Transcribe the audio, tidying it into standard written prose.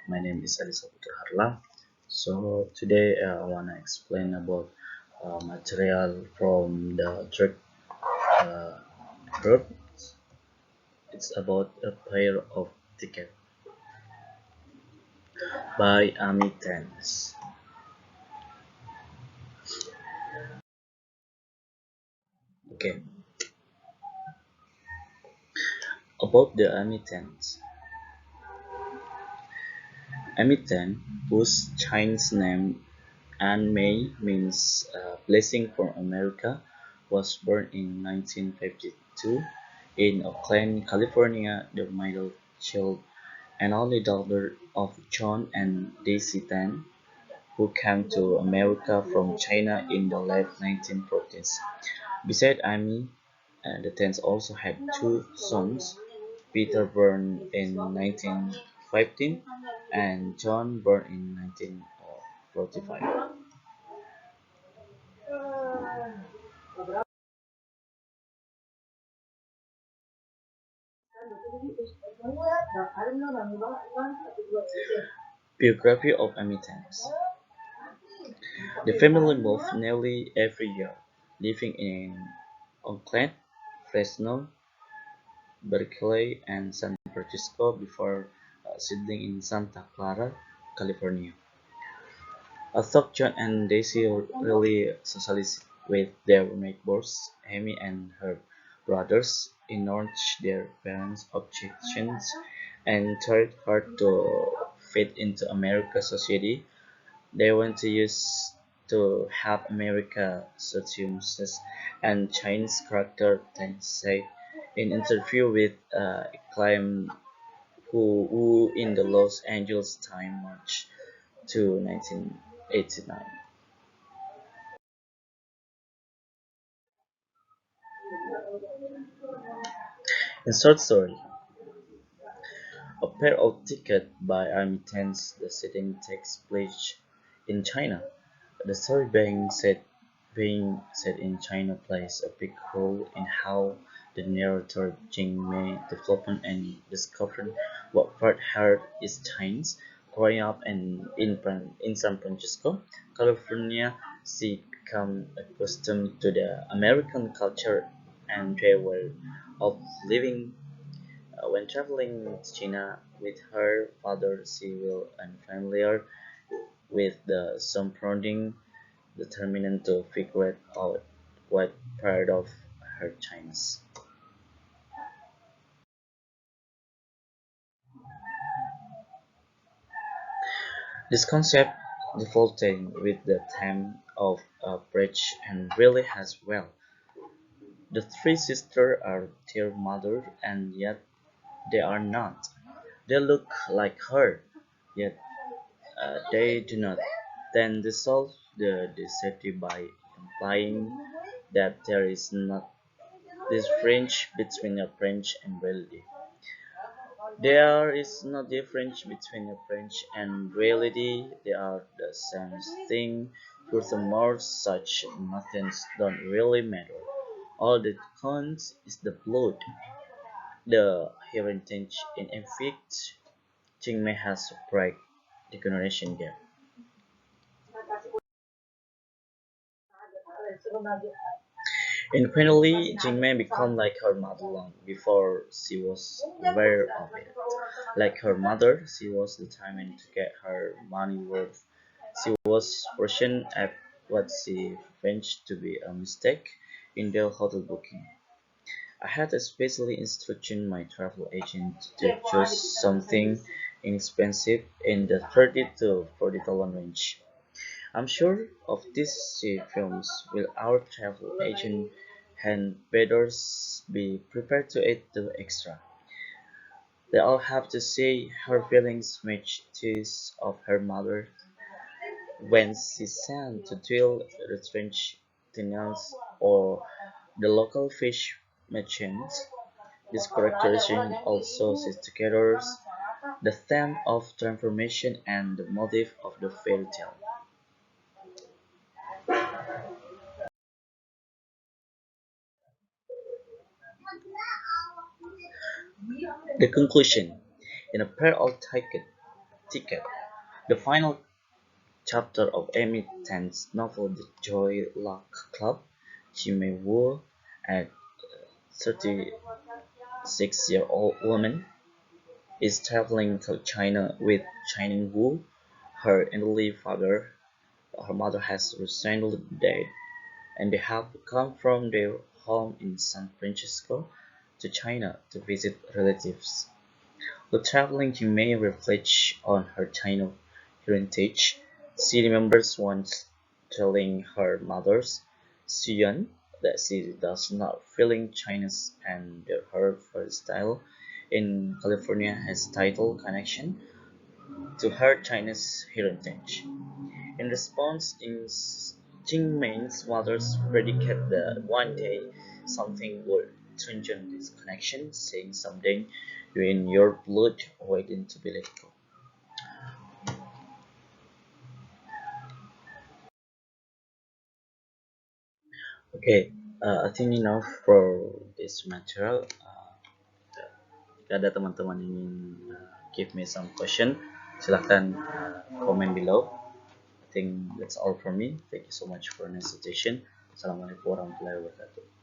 My name is HADI SAPUTRA HARLAH. So today I want to explain about material from the third uh, group. It's about a pair of tickets by Ami Tennis. Okay, about the Ami Tennis. Ami Ten, whose Chinese name Anne May means blessing from America, was born in 1952 in Oakland, California, the middle child and only daughter of John and Daisy Tan, who came to America from China in the late 1940s. Besides Amy, the Tans also had two sons, Peter born in 1915 and John born in 1945. Biography of Amy Tans. The family moved nearly every year, living in Oakland, Fresno, Berkeley, and San Francisco before settling in Santa Clara, California. Although John and Daisy really socialized with their neighbors, Amy and her brothers ignored their parents' objections and tried hard to fit into American society. They want to use to help America assumes and Chinese character Tang said in interview with Acclaim who in the Los Angeles Times March to 1989. In short story, a pair of tickets by Army Tens, the setting takes place in China. The story being set in China plays a big role in how the narrator Jing Mei developed and discovered what part her is Chinese. Growing up in San Francisco, California, she became accustomed to the American culture and way of living. When traveling to China with her father, she will unfamiliar with the surrounding determined to figure out what part of her Chinese. This concept defaulting with the theme of a bridge and really has well. The three sisters are their mother and yet they are not. They look like her, yet they do not. Then they solve the deceptive by implying that there is not this fringe between a French and reality. There is no difference between a French and reality, they are the same thing. Furthermore, such nothings don't really matter. All that counts is the blood, the heritage in effect. Jingmei has to break the generation gap. And finally, Jingmei became like her mother long before she was aware of it. Like her mother, she was determined to get her money worth. She was patient at what she found to be a mistake in their hotel booking. I had especially instructed my travel agent to choose something inexpensive in the 30 to 40 dollar range. I'm sure of these films will our travel agent and better be prepared to add the extra. They all have to say her feelings match those of her mother when she sent to deal the strange tenants or the local fish merchants. This characterization also sits together the theme of transformation and the motive of the fairy tale. The conclusion: in a pair of tickets, ticket. The final chapter of Amy Tan's novel The Joy Luck Club, Jimmy Woo, a 36-year-old woman, is traveling to China with China Wu, her elderly father. Her mother has recently died, and they have come from their home in San Francisco to China to visit relatives. While traveling, she may reflect on her China heritage. She remembers once telling her mother, Xian, that she does not feeling Chinese and that her first style in California has title connection to her Chinese heritage. In response, Jingmei's mother's predicate that one day something would strengthen this connection, saying something you're in your blood waiting to be let go. Okay, I think enough for this material. Jika ada teman-teman ingin give me some question, silahkan comment below. I think that's all from me. Thank you so much for your suggestion. Assalamualaikum warahmatullahi wabarakatuh.